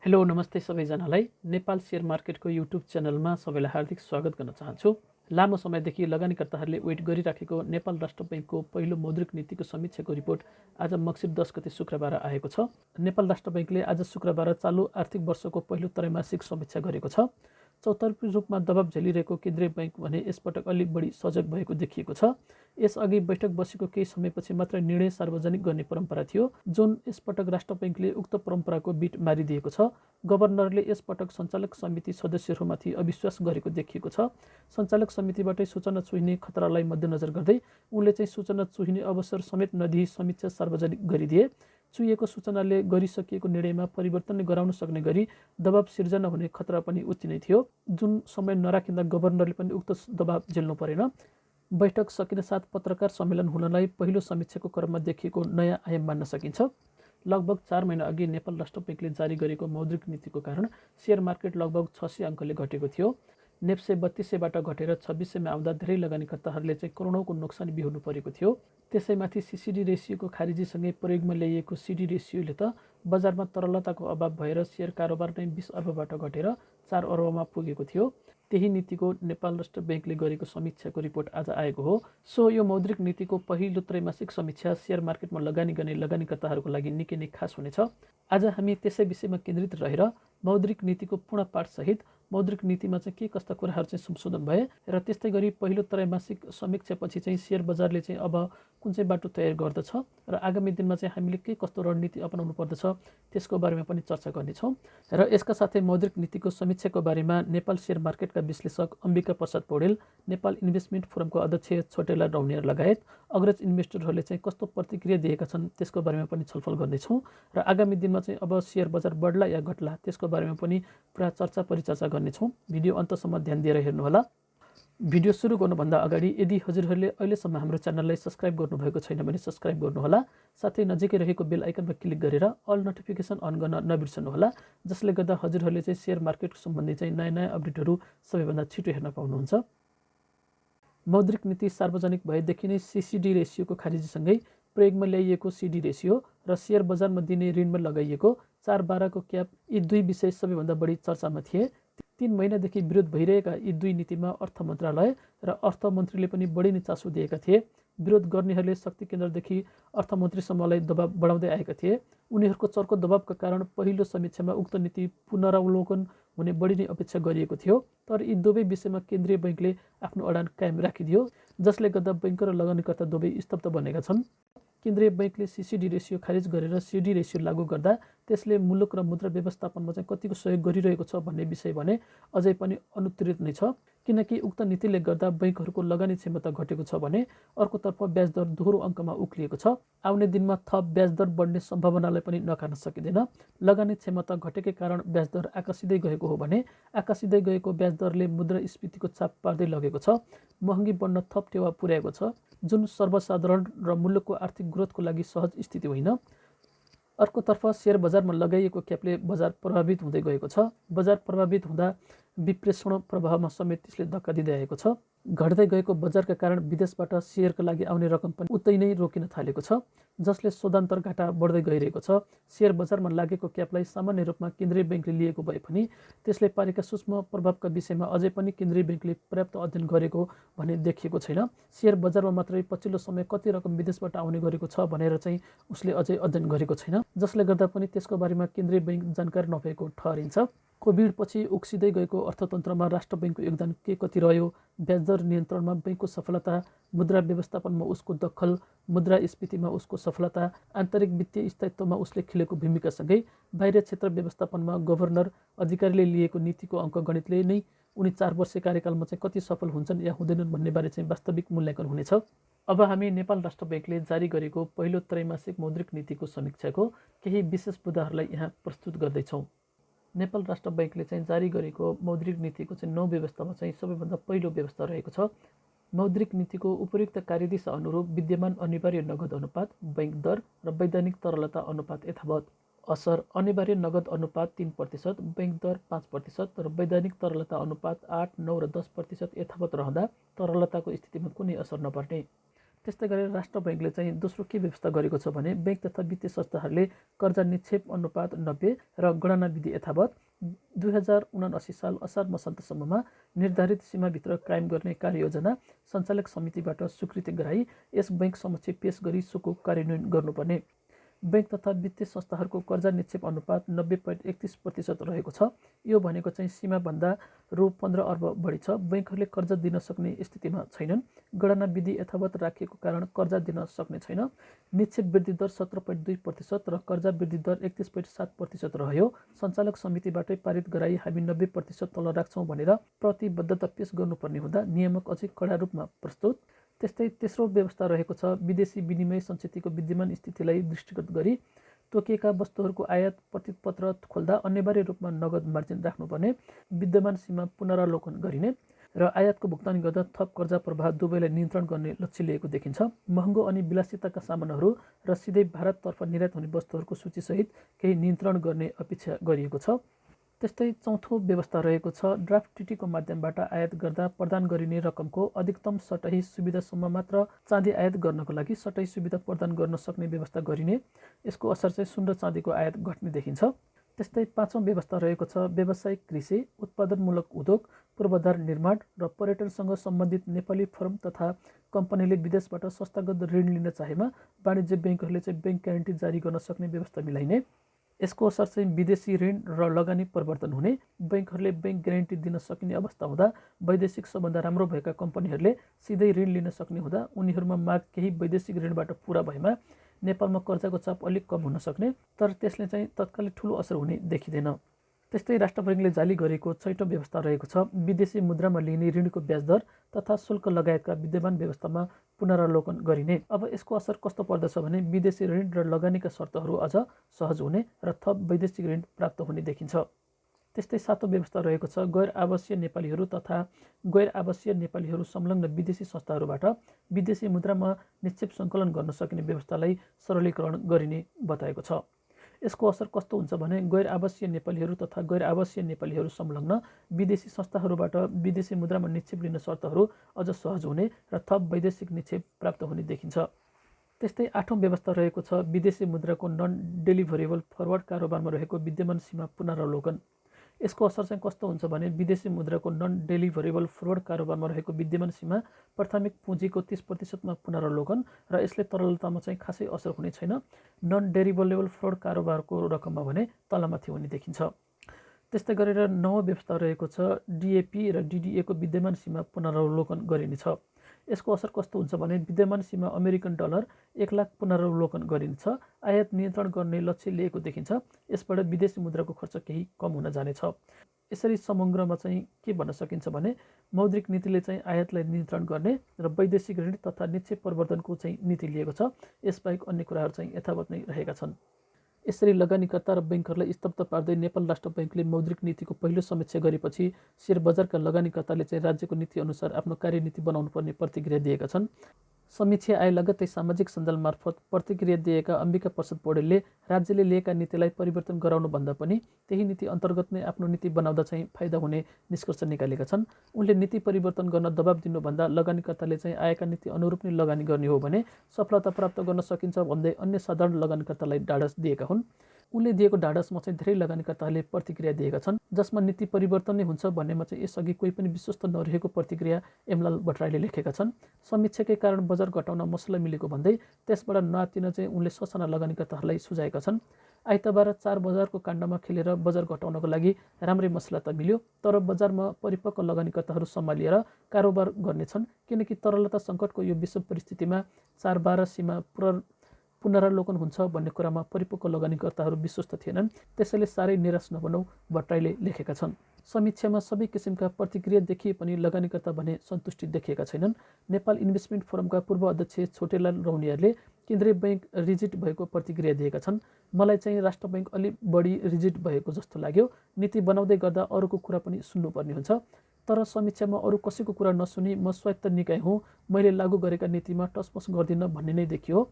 Hello नमस्ते सबैजनालाई। Nepal share मार्केटको YouTube च्यानलमा सबैलाई हार्दिक स्वागत गर्न चाहन्छु। लामो समयदेखि लगानीकर्ताहरूले वेट गरिराखेको नेपाल राष्ट्र बैंकको पहिलो मौद्रिक नीतिको समीक्षाको रिपोर्ट आज मक्सिर 10 गते शुक्रबार आएको छ। नेपाल राष्ट्र बैंकले आज शुक्रबार चालु आर्थिक वर्षको पहिलो त्रैमासिक समीक्षा गरेको छ। चौतर्फी रूपमा दबाब झेलिरहेको केन्द्रीय बैंक भने यसपटक अलि बढी सजग भएको देखिएको छ। यसअघि बैठक बसेको केही समयपछि मात्र निर्णय सार्वजनिक गर्ने परम्परा थियो, जुन यसपटक राष्ट्र बैंकले उक्त परम्पराको बिट मारिदिएको छ। गभर्नरले यसपटक सञ्चालक समिति सदस्यहरूमाथि अविश्वास गरेको देखिएको छ। सञ्चालक समितिबाटै सूचना चुहिने खतरालाई मध्यनजर गर्दै उनले सूचना चुहिने अवसर समेत नदिई समीक्षा सार्वजनिक गरिदिए। चुहिएको सूचनाले गरिसकिएको निर्णयमा परिवर्तन गराउन सक्ने गरी दबाब सिर्जना हुने खतरा पनि उत्तिनै थियो, जुन समय नराखिँदा गभर्नरले पनि उक्त दबाब झेल्नु परेन। बैठक सकिन साथ पत्रकार सम्मेलन हुनलाई पहिलो समीक्षाको क्रममा देखिएको नयाँ आयाम मान्न सकिन्छ। लगभग 4 महिना अघि नेपाल राष्ट्र बैंकले जारी गरेको मौद्रिक नीतिको कारण सेयर मार्केट लगभग 600 अङ्कले घटेको थियो। नेप्से 3200बाट घटेर 2600मा आउँदा धेरै लगानीकर्ताहरूले करोडौँको नोक्सानी बिहोर्नु परेको थियो। त्यसैमाथि सिसिडी रेसियोको खारिजीसँगै प्रयोगमा ल्याइएको सिडी रेसियोले त बजारमा तरलताको अभाव भएर सेयर कारोबार नै 20 अर्बबाट घटेर 4 अर्बमा पुगेको थियो। त्यही नीतिको नेपाल राष्ट्र बैंकले गरेको समीक्षाको रिपोर्ट आज आएको हो। सो यो मौद्रिक नीतिको पहिलो त्रैमासिक समीक्षा सेयर मार्केटमा लगानी गर्ने लगानीकर्ताहरूको लागि निकै नै खास हुनेछ। आज हामी त्यसै विषयमा केन्द्रित रहेर मौद्रिक नीतिको पूर्ण पाठसहित मौद्रिक नीतिमा के कस्ता कुराहरू संशोधन भए र त्यस्तै गरी पहिलो त्रैमासिक समीक्षापछि सेयर बजारले अब कुन बाटो तयार गर्दछ र आगामी दिनमा हामीले के कस्तो रणनीति अपनाउनु पर्दछ त्यसको बारेमा पनि चर्चा गर्नेछौँ। र यसका साथै मौद्रिक नीतिको समीक्षाको बारेमा नेपाल सेयर मार्केटका विश्लेषक अम्बिका प्रसाद पौडेल, नेपाल इन्भेस्टमेन्ट फोरमको अध्यक्ष छोटेला रौनिया लगायत अग्रज इन्भेस्टरहरूले कस्तो प्रतिक्रिया दिएका छन् त्यसको बारेमा पनि छलफल गर्नेछौँ। र आगामी दिनमा अब सेयर बजार बढ्ला या घट्ला त्यसको बारेमा पनि पुरा चर्चा परिचर्चा गर्नेछौँ। भिडियो अन्तसम्म ध्यान दिएर हेर्नुहोला। भिडियो सुरु गर्नुभन्दा अगाडि यदि हजुरहरूले अहिलेसम्म हाम्रो च्यानललाई सब्स्क्राइब गर्नुभएको छैन भने सब्स्क्राइब गर्नुहोला। साथै नजिकै रहेको बेल आइकनमा क्लिक गरेर अल नोटिफिकेसन अन गर्न नबिर्सनुहोला, जसले गर्दा हजुरहरूले सेयर मार्केट सम्बन्धी नयाँ नयाँ अपडेटहरू सबैभन्दा छिटो हेर्न पाउनुहुन्छ। मौद्रिक नीति सार्वजनिक भएदेखि नै सिसिडी रेसियोको खारिजीसँगै प्रयोगमा ल्याइएको सिडी रेसियो र सेयर बजारमा दिने ऋणमा लगाइएको 4/12को क्याप, यी दुई विषय सबैभन्दा बढी चर्चामा थिए। 3 महिनादेखि विरोध भइरहेका यी दुई नीतिमा अर्थ मन्त्रालय र अर्थमन्त्रीले पनि बढी नै चासो दिएका थिए। विरोध गर्नेहरूले शक्ति केन्द्रदेखि अर्थमन्त्रीसम्मलाई दबाब बढाउँदै आएका थिए। उनीहरूको चर्को दबावका कारण पहिलो समीक्षामा उक्त नीति पुनरावलोकन हुने बढी नै अपेक्षा गरिएको थियो। तर यी दुवै विषयमा केन्द्रीय बैंकले आफ्नो अडान कायम राखिदियो, जसले गर्दा बैंक र लगानीकर्ता दुवै स्तब्ध बनेका छन्। केन्द्रीय बैंकले सिसिडी रेसियो खारिज गरेर सिडी रेसियो लागू गर्दा त्यसले मुलुक र मुद्रा व्यवस्थापनमा कतिको सहयोग गरिरहेको छ भन्ने विषय भने अझै पनि अनुत्तरित नै छ, किनकि उक्त नीतिले गर्दा बैंकहरूको लगानी क्षमता घटेको छ भने अर्कोतर्फ ब्याज दर दोहोरो अङ्कमा उक्लिएको छ। आउने दिनमा थप ब्याज दर बढ्ने सम्भावनालाई पनि नकार्न सकिँदैन। लगानी क्षमता घटेकै कारण ब्याज दर आकासिँदै गएको हो भने आकासिँदै गएको ब्याज दरले मुद्रास्फीतिको चाप पार्दै लगेको छ। महँगी बढ्न थप टेवा पुर्याएको छ, जुन सर्वसाधारण र मुलुकको आर्थिक ग्रोथको लागि सहज स्थिति होइन। अर्कोतर्फ सेयर बजारमा लगाइएको क्यापले बजार प्रभावित हुँदै गएको छ। बजार प्रभावित हुँदा विप्रेषण प्रभावमा समेत त्यसले धक्का दिँदै आएको छ। घट्दै गएको बजारका कारण विदेशबाट सेयरका लागि आउने रकम पनि उतै नै रोकिन थालेको छ, जसले सोधान्तर घाटा बढ्दै गइरहेको छ। सेयर बजारमा लागेको क्यापलाई सामान्य रूपमा केन्द्रीय बैंकले लिएको भए पनि त्यसले पारेका सूक्ष्म प्रभावका विषयमा अझै पनि केन्द्रीय बैंकले पर्याप्त अध्ययन गरेको भने देखिएको छैन। सेयर बजारमा मात्रै पछिल्लो समय कति रकम विदेशबाट आउने गरेको छ भनेर उसले अझै अध्ययन गरेको छैन, जसले गर्दा पनि त्यसको बारेमा केन्द्रीय बैंक जानकार नभएको ठहरिन्छ। कोभिड पछि उक्सिँदै गएको अर्थतन्त्रमा राष्ट्र बैंकको योगदान के कति रह्यो, ब्याज दर नियन्त्रणमा बैंकको सफलता, मुद्रा व्यवस्थापनमा उसको दखल, मुद्रास्फीतिमा उसको सफलता, आन्तरिक वित्तीय स्थायित्वमा उसले खेलेको भूमिकासँगै बाहिर क्षेत्र व्यवस्थापनमा गभर्नर अधिकारीले लिएको नीतिको अङ्कगणितले नै उनी 4 वर्ष कार्यकालमा कति सफल हुन्छन् या हुँदैनन् भन्ने बारे वास्तविक मूल्याङ्कन हुनेछ। अब हामी नेपाल राष्ट्र बैंकले जारी गरेको पहिलो त्रैमासिक मौद्रिक नीतिको समीक्षाको केही विशेष मुद्दाहरूलाई यहाँ प्रस्तुत गर्दैछौँ। नेपाल राष्ट्र बैंकले जारी गरेको मौद्रिक नीतिको 9 व्यवस्थामा सबैभन्दा पहिलो व्यवस्था रहेको छ। मौद्रिक नीतिको उपयुक्त कार्यदिशा अनुरूप विद्यमान अनिवार्य नगद अनुपात, बैंक दर र वैधानिक तरलता अनुपात यथावत। असर: अनिवार्य नगद अनुपात 3%, बैंक दर 5% र वैधानिक तरलता अनुपात 8, 9 र 10% यथावत रहँदा तरलताको स्थितिमा कुनै असर नपर्ने। त्यस्तै गरेर राष्ट्र बैङ्कले चाहिँ दोस्रो के व्यवस्था गरेको छ भने बैङ्क तथा वित्तीय संस्थाहरूले कर्जा निक्षेप अनुपात 90 र गणना विधि यथावत 2079 साल असार मसान्तसम्ममा निर्धारित सीमाभित्र कायम गर्ने कार्ययोजना सञ्चालक समितिबाट स्वीकृति गराई यस बैङ्क समक्ष पेश गरी सोको कार्यान्वयन गर्नुपर्ने। बैङ्क तथा वित्तीय संस्थाहरूको कर्जा निक्षेप अनुपात 90.31% रहेको छ। यो भनेको चाहिँ सीमाभन्दा रु 15 अर्ब बढी छ। बैङ्कहरूले कर्जा दिन सक्ने स्थितिमा छैनन्। गणना विधि यथावत राखिएको कारण कर्जा दिन सक्ने छैन। निक्षेप वृद्धि दर 17.2% र कर्जा वृद्धि दर 31.7% रह्यो। सञ्चालक समितिबाटै पारित गराई हामी 90% तल राख्छौँ भनेर प्रतिबद्धता पेश गर्नुपर्ने हुँदा नियामक अझै कडा रूपमा प्रस्तुत। त्यस्तै तेस्रो व्यवस्था रहेको छ विदेशी विनिमय सञ्चितको विद्यमान स्थितिलाई दृष्टिगत गरी तोकिएका वस्तुहरूको आयात प्रतिपत्र खोल्दा अनिवार्य रूपमा नगद मार्जिन राख्नुपर्ने, विद्यमान सीमा पुनरावलोकन गरिने र आयातको भुक्तानी गर्दा थप कर्जा प्रवाह दुवैलाई नियन्त्रण गर्ने लक्ष्य लिएको देखिन्छ। महँगो अनि विलासिताका सामानहरू र सिधै भारततर्फ निर्यात हुने वस्तुहरूको सूचीसहित केही नियन्त्रण गर्ने अपेक्षा गरिएको छ। त्यस्तै चौथो व्यवस्था रहेको छ ड्राफ्ट टिटीको माध्यमबाट आयात गर्दा प्रदान गरिने रकमको अधिकतम सटही सुविधासम्म मात्र चाँदी आयात गर्नको लागि सटही सुविधा प्रदान गर्न सक्ने व्यवस्था गरिने। यसको असर चाहिँ सुन र चाँदीको आयात घट्ने देखिन्छ। त्यस्तै पाँचौँ व्यवस्था रहेको छ व्यावसायिक कृषि, उत्पादनमूलक उद्योग, पूर्वाधार निर्माण र पर्यटनसँग सम्बन्धित नेपाली फर्म तथा कम्पनीले विदेशबाट संस्थागत ऋण लिन चाहेमा वाणिज्य बैङ्कहरूले चाहिँ बैङ्क ग्यारेन्टी जारी गर्न सक्ने व्यवस्था मिलाइने। यसको असर चाहिँ विदेशी ऋण र लगानी परिवर्तन हुने। बैङ्कहरूले बैङ्क ग्यारेन्टी दिन सकिने अवस्था हुँदा वैदेशिक सम्बन्ध राम्रो भएका कम्पनीहरूले सिधै ऋण लिन सक्ने हुँदा उनीहरूमा माग केही वैदेशिक ऋणबाट पुरा भएमा नेपालमा कर्जाको चाप अलिक कम हुन सक्ने, तर त्यसले चाहिँ तत्कालै ठुलो असर हुने देखिँदैन। त्यस्तै राष्ट्र बैङ्कले जारी गरेको छैटौँ व्यवस्था रहेको छ विदेशी मुद्रामा लिने ऋणको ब्याज दर तथा शुल्क लगायतका विद्यमान व्यवस्थामा पुनरावलोकन गरिने। अब यसको असर कस्तो पर्दछ भने विदेशी ऋण र लगानीका शर्तहरू अझ सहज हुने र थप वैदेशिक ऋण प्राप्त हुने देखिन्छ। त्यस्तै सातौँ व्यवस्था रहेको छ गैर आवासीय नेपालीहरू तथा गैर आवासीय नेपालीहरू संलग्न विदेशी संस्थाहरूबाट विदेशी मुद्रामा निक्षेप सङ्कलन गर्न सकिने व्यवस्थालाई सरलीकरण गरिने बताएको छ। यसको असर कस्तो हुन्छ भने गैर आवासीय नेपालीहरू तथा गैर आवासीय नेपालीहरू संलग्न विदेशी संस्थाहरूबाट विदेशी मुद्रामा निक्षेप लिने शर्तहरू अझ सहज हुने र थप वैदेशिक निक्षेप प्राप्त हुने देखिन्छ। त्यस्तै आठौँ व्यवस्था रहेको छ विदेशी मुद्राको नन डेलिभरेबल फरवर्ड कारोबारमा रहेको विद्यमान सीमा पुनरावलोकन। यसको असर चाहिँ कस्तो हुन्छ भने विदेशी मुद्राको नन डेलिभरेबल फरवर्ड कारोबारमा रहेको विद्यमान सीमा प्राथमिक पुँजीको 30%मा पुनरावलोकन र यसले तरलतामा चाहिँ खासै असर हुने छैन। नन डेलिभरेबल फरवर्ड कारोबारको रकममा भने तलमाथि हुने देखिन्छ। त्यस्तै गरेर नवौँ व्यवस्था रहेको छ डिएपी र डिडिएको विद्यमान सीमा पुनरावलोकन गरिनेछ। यसको असर कस्तो हुन्छ भने विद्यमान सीमा अमेरिकन डलर 1 लाख पुनरावलोकन गरिन्छ। आयात नियन्त्रण गर्ने लक्ष्य लिएको देखिन्छ। यसबाट विदेशी मुद्राको खर्च केही कम हुन जानेछ। यसरी समग्रमा चाहिँ के भन्न सकिन्छ भने मौद्रिक नीतिले चाहिँ आयातलाई नियन्त्रण गर्ने र वैदेशिक ऋण तथा निक्षेप परिवर्तनको चाहिँ नीति लिएको छ। यसबाहेक अन्य कुराहरू चाहिँ यथावत नै रहेका छन्। यसरी लगानीकर्ता र बैङ्करलाई स्तब्ध पार्दै नेपाल राष्ट्र बैङ्कले मौद्रिक नीतिको पहिलो समीक्षा गरेपछि सेयर बजारका लगानीकर्ताले चाहिँ राज्यको नीति अनुसार आफ्नो कार्यनीति बनाउनु पर्ने प्रतिक्रिया दिएका छन्। समीक्षा आए लगत्तै सामाजिक सञ्जाल मार्फत प्रतिक्रिया दिएका अम्बिका प्रसाद पौडेलले राज्यले लिएका नीतिलाई परिवर्तन गराउनु भन्दा पनि त्यही नीति अन्तर्गत नै आफ्नो नीति बनाउँदा चाहिँ फाइदा हुने निष्कर्ष निकालेका छन्। उनले नीति परिवर्तन गर्न दबाब दिनुभन्दा लगानीकर्ताले चाहिँ आएका नीति अनुरूप नै लगानी गर्ने हो भने सफलता प्राप्त गर्न सकिन्छ भन्दै अन्य साधारण लगानीकर्तालाई ढाडस दिएका हुन्। उनले दिएको ढाडसमा चाहिँ धेरै लगानीकर्ताहरूले प्रतिक्रिया दिएका छन्, जसमा नीति परिवर्तन नै हुन्छ भन्नेमा चाहिँ यसअघि कोही पनि विश्वस्त नरहेको प्रतिक्रिया एमलाल भट्टराईले लेखेका छन्। समीक्षाकै कारण बजार घटाउन मसला मिलेको भन्दै त्यसबाट नआत्तिन चाहिँ उनले ससाना लगानीकर्ताहरूलाई सुझाएका छन्। आइतबार 4 बजारको काण्डमा खेलेर बजार घटाउनको लागि राम्रै मसला त मिल्यो, तर बजारमा परिपक्व लगानीकर्ताहरू सम्हालिएर कारोबार गर्नेछन्, किनकि तरलता सङ्कटको यो विषम परिस्थितिमा 4-12 सीमा पुनरावलोकन हुन्छ भन्ने कुरामा परिपक्व लगानीकर्ताहरू विश्वस्त थिएनन्। त्यसैले साह्रै निराश नबनौ, भट्टराईले लेखेका छन्। समीक्षामा सबै किसिमका प्रतिक्रिया देखिए पनि लगानीकर्ता भने सन्तुष्टि देखिएका छैनन्। नेपाल इन्भेस्टमेन्ट फोरमका पूर्व अध्यक्ष छोटेलाल रौनियाले केन्द्रीय बैङ्क रिजिट भएको प्रतिक्रिया दिएका छन्। मलाई चाहिँ राष्ट्र बैङ्क अलि बढी रिजिट भएको जस्तो लाग्यो। नीति बनाउँदै गर्दा अरूको कुरा पनि सुन्नुपर्ने हुन्छ, तर समीक्षामा अरू कसैको कुरा नसुनी म स्वायत्त निकाय हुँ, मैले लागू गरेका नीतिमा टसपस गर्दिनँ भन्ने नै देखियो।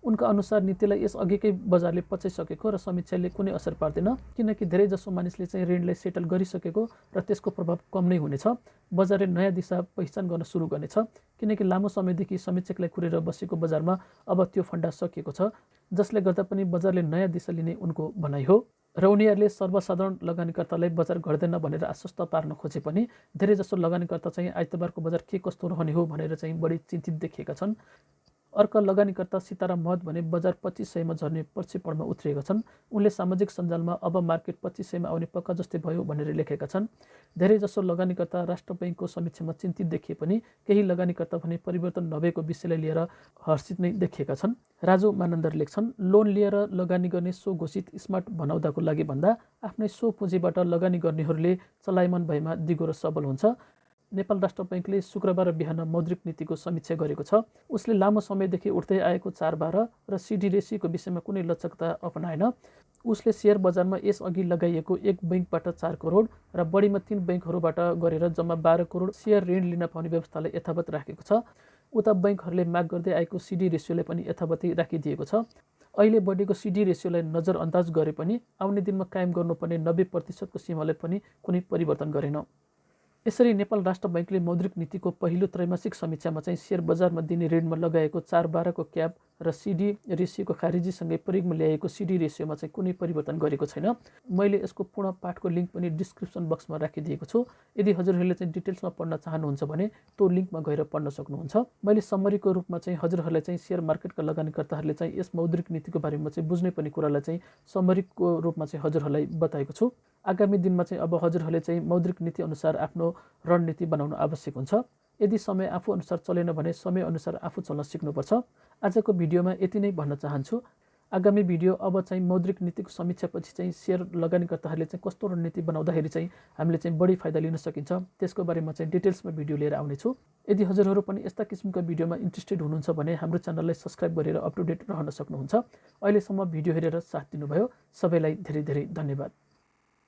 उनका अनुसार नीतिलाई यसअघिकै बजारले पचाइसकेको र समीक्षाले कुनै असर पार्दैन, किनकि धेरैजसो मानिसले चाहिँ ऋणलाई सेटल गरिसकेको र त्यसको प्रभाव कम नै हुनेछ। बजारले नयाँ दिशा पहिचान गर्न सुरु गर्नेछ, किनकि लामो समयदेखि समीक्षकलाई कुरेर बसेको बजारमा अब त्यो फन्डा सकिएको छ, जसले गर्दा पनि बजारले नयाँ दिशा लिने उनको भनाइ हो। र उनीहरूले सर्वसाधारण लगानीकर्तालाई बजार घट्दैन भनेर आश्वस्त पार्न खोजे पनि धेरैजसो लगानीकर्ता चाहिँ आइतबारको बजार के कस्तो रहने हो भनेर चाहिँ बढी चिन्तित देखिएका छन्। अर्का लगानीकर्ता सीताराम महत भने बजार 2500मा झर्ने प्रक्षेपणमा उत्रिएका छन्। उनले सामाजिक सञ्जालमा अब मार्केट 2500मा आउने पक्का जस्तै भयो भनेर लेखेका छन्। धेरैजसो लगानीकर्ता राष्ट्र बैङ्कको समीक्षामा चिन्तित देखिए पनि केही लगानीकर्ता भने परिवर्तन नभएको विषयलाई लिएर हर्षित नै देखिएका छन्। राजु मानन्दर लेख्छन्, लोन लिएर लगानी गर्ने सो घोषित स्मार्ट भनाउँदाको लागि भन्दा आफ्नै सो पुँजीबाट लगानी गर्नेहरूले चलायमान भएमा दिगो र सबल हुन्छ। नेपाल राष्ट्र बैङ्कले शुक्रबार बिहान मौद्रिक नीतिको समीक्षा गरेको छ। उसले लामो समयदेखि उठ्दै आएको 4/12 र सिडी रेसियोको विषयमा कुनै लचकता अपनाएन। उसले सेयर बजारमा यसअघि लगाइएको 1 बैङ्कबाट 4 करोड र बढीमा 3 बैङ्कहरूबाट गरेर जम्मा 12 करोड सेयर ऋण लिन पाउने व्यवस्थालाई यथावत राखेको छ। उता बैङ्कहरूले माग गर्दै आएको सिडी रेसियोलाई पनि यथावतै राखिदिएको छ। अहिले बढेको सिडी रेसियोलाई नजरअन्दाज गरे पनि आउने दिनमा कायम गर्नुपर्ने 90% सीमालाई पनि कुनै परिवर्तन गरेन। यसरी नेपाल राष्ट्र बैङ्कले मौद्रिक नीतिको पहिलो त्रैमासिक समीक्षामा चाहिँ सेयर बजारमा दिने ऋणमा लगाएको 4/12 को क्याप र सिडी रेसियोको खारेजीसँगै प्रयोगमा ल्याएको सिडी रेसियोमा चाहिँ कुनै परिवर्तन गरेको छैन। मैले यसको पूर्ण पाठको लिङ्क पनि डिस्क्रिप्सन बक्समा राखिदिएको छु। यदि हजुरहरूले चाहिँ डिटेल्समा पढ्न चाहनुहुन्छ भने त्यो लिङ्कमा गएर पढ्न सक्नुहुन्छ। मैले समरीको रूपमा चाहिँ हजुरहरूलाई चाहिँ सेयर मार्केटका लगानीकर्ताहरूले चाहिँ यस मौद्रिक नीतिको बारेमा चाहिँ बुझ्नै पर्ने कुरालाई चाहिँ समरीको रूपमा चाहिँ हजुरहरूलाई बताएको छु। आगामी दिनमा चाहिँ अब हजुरहरूले चाहिँ मौद्रिक नीति अनुसार आफ्नो रणनीति बनाउन आवश्यक हुन्छ। यदि समय आफू अनुसार चलेन भने समय अनुसार आफू चल्न सिक्नुपर्छ। आजको भिडियोमा यति नै भन्न चाहन्छु। आगामी भिडियो अब चाहिँ मौद्रिक नीतिको समीक्षापछि चाहिँ सेयर लगानीकर्ताहरूले चाहिँ कस्तो रणनीति बनाउँदाखेरि चाहिँ हामीले चाहिँ बढी फाइदा लिन सकिन्छ त्यसको बारेमा चाहिँ डिटेल्समा भिडियो लिएर आउनेछु। यदि हजुरहरू पनि यस्ता किसिमका भिडियोमा इन्ट्रेस्टेड हुनुहुन्छ भने हाम्रो च्यानललाई सब्स्क्राइब गरेर अप टु डेट रहन सक्नुहुन्छ। अहिलेसम्म भिडियो हेरेर साथ दिनुभयो सबैलाई धेरै धेरै धन्यवाद।